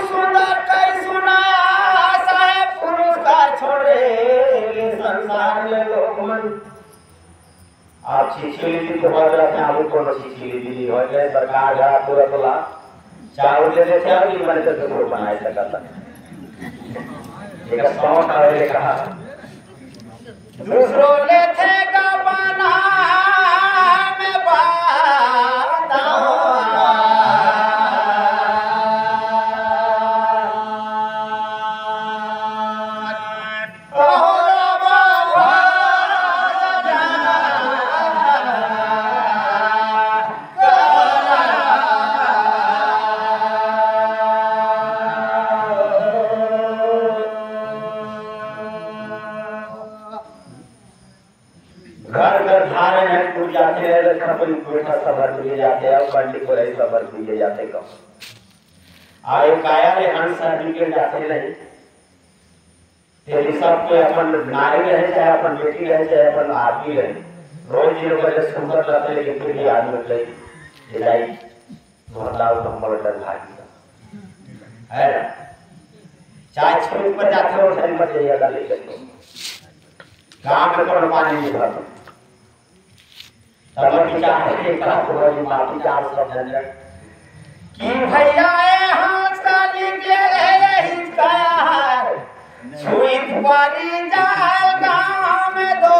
सुंदर कई सुना साहेब पुरस्कार छोड़े संसार में लोग मन आप छिछली दी तो बात रखने आलू को छिछली दी हो गए सरकार जरा पूरा तोला चावल ले थे और ये बने तो बनाए सका था एक सौंठ आए कहा दूसरों ले थे का बना में जाते हैं पंडित को रही सबर किए जाते कम आयो काया रे हंस सर्टिफिकेट जाते नहीं तेरी सब पे अपन नारी रहे चाहे अपन बेटी रहे चाहे अपन आदमी रहे रोज ये लोग जैसे सुंदर लगते लेकिन फिर भी आदमी ले दिलाई भरलाव नंबर डर भागी है ना चाहे छोड़ पर जाते हो शरीर में जाइए डाले काम में कोई पानी नहीं भरता तब विचार है कि कहा पूरी माफी चार सब जनक कि भैया ए हाथ का निकले रहे हिचकाया छुई पारी जाल गांव में दो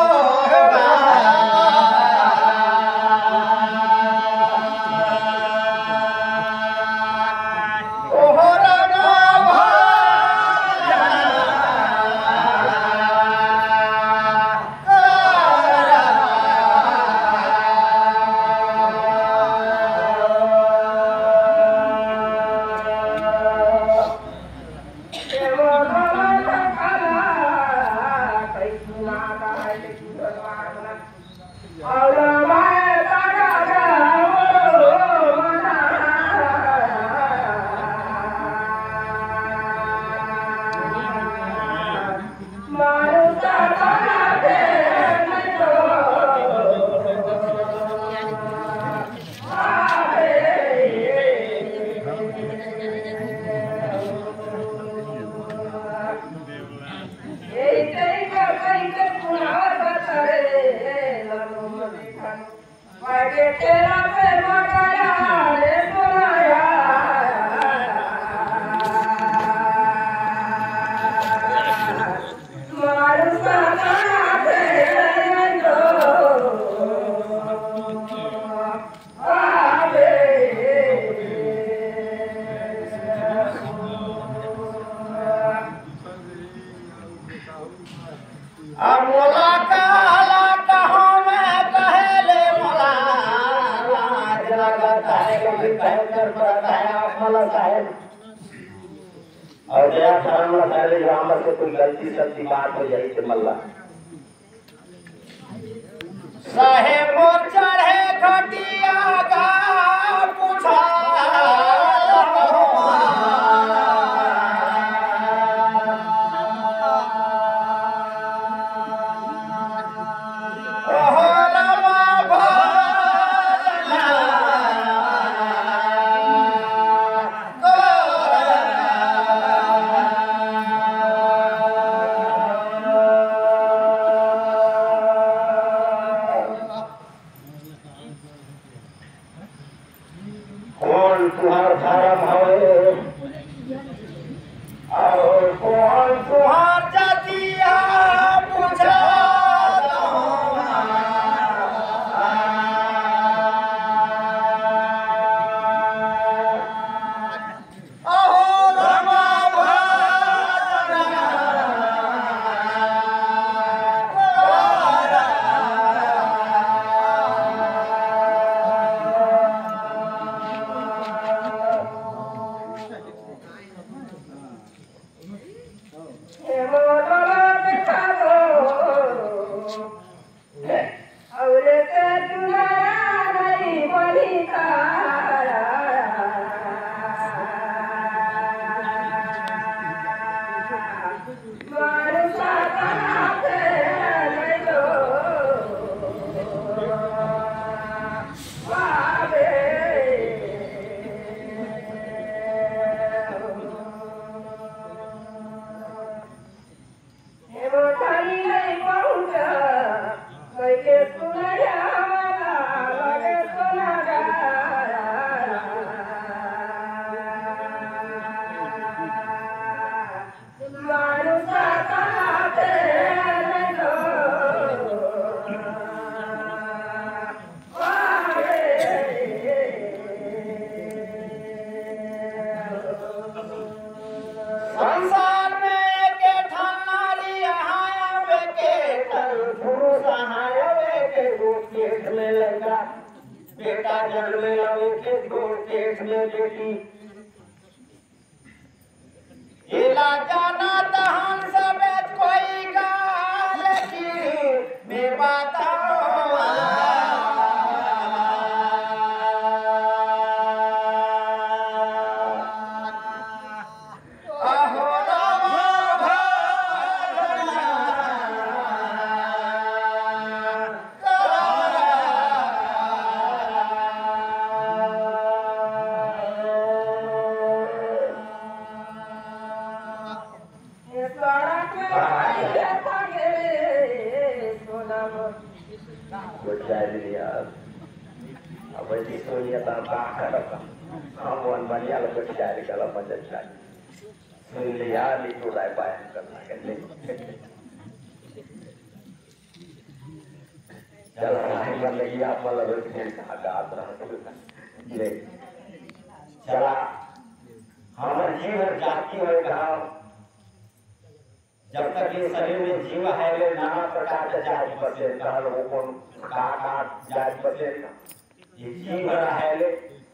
और जया धर्म पहले ग्राम से कोई गलती सच्ची बात हो जाए तो मल्ला साहेब मोर चढ़े घटिया का पूछा संसार में के ठान नारी आवे के कल पुरुष आवे के दो पेट में लगा बेटा जन्मे आवे के दो पेट में बेटी इला जाना तहन सब कोई गाल की मैं बताऊं चला हमार जीव जाति हो गाँव जब तक ये शरीर में जीव है ले नाना प्रकार के जाति बसे जाति बसे ये जीव है ले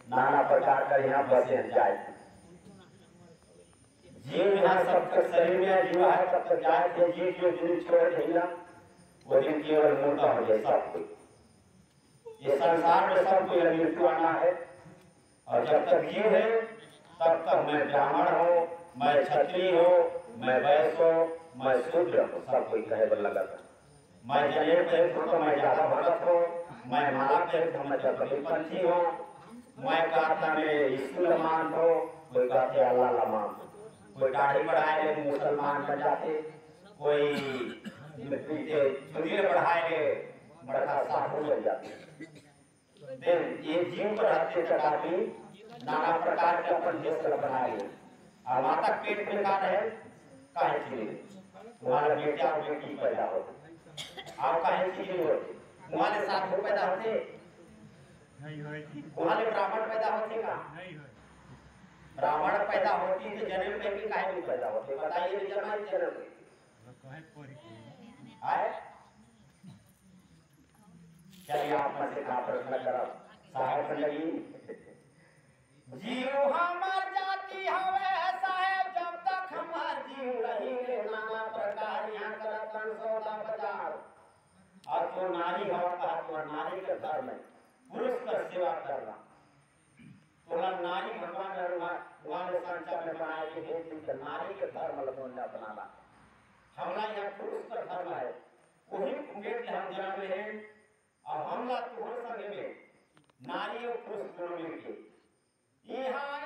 नाना प्रकार का यहाँ बसे जाए जीव यहाँ सबके शरीर में जीव है तब तक जाए थे जीव जो दिन छोड़ देगा वो दिन केवल मोटा हो जाए सब कोई ये संसार में सब कोई मृत्यु आना है और जब तक जीव है तब तक मैं ब्राह्मण हूँ मैं क्षत्रिय हूँ मैं वैश्य हूँ मैं शूद्र हूँ सब कोई कहे बल लगा मैं जनेऊ पहन हूँ तो मैं ज्यादा भगत हूँ मैं माला पहन हूँ मैं कबीरपंथी हूँ मैं कहता में स्कूल मान हूँ कोई कहते अल्लाह मान कोई दाढ़ी बढ़ाए ले मुसलमान बन जाते कोई चुनिए बढ़ाए ले बड़ा साधु बन जाते ये जीव पर हत्या चटाती नाना प्रकार के अपन देश बनाए और माता पेट में का रहे काहे चीज तुम्हारे बेटा और बेटी पैदा होते आप काहे चीज होते तुम्हारे साथ हो पैदा होते नहीं होती तुम्हारे ब्राह्मण पैदा होते का नहीं होती ब्राह्मण पैदा होती तो जन्म में भी काहे नहीं पैदा होते बताइए जन्म में काहे पूरी आए चलिए आप मत से का प्रश्न करो साहब लगी जीव हमार जाति हवे साहब जब तक हमार जीव रही नाना प्रकार यहाँ करतन सौदा बाजार और तो नारी हो का तो नारी के धर्म में पुरुष का सेवा करना तो नारी भगवान भगवान संसार में बनाए कि हे दिन नारी के धर्म लगोंडा बनाना हमला यहाँ पुरुष का धर्म है वही पेट हम जन्म है और हमला तुम्हारे संग में नारी और पुरुष दोनों मिलके यहाँ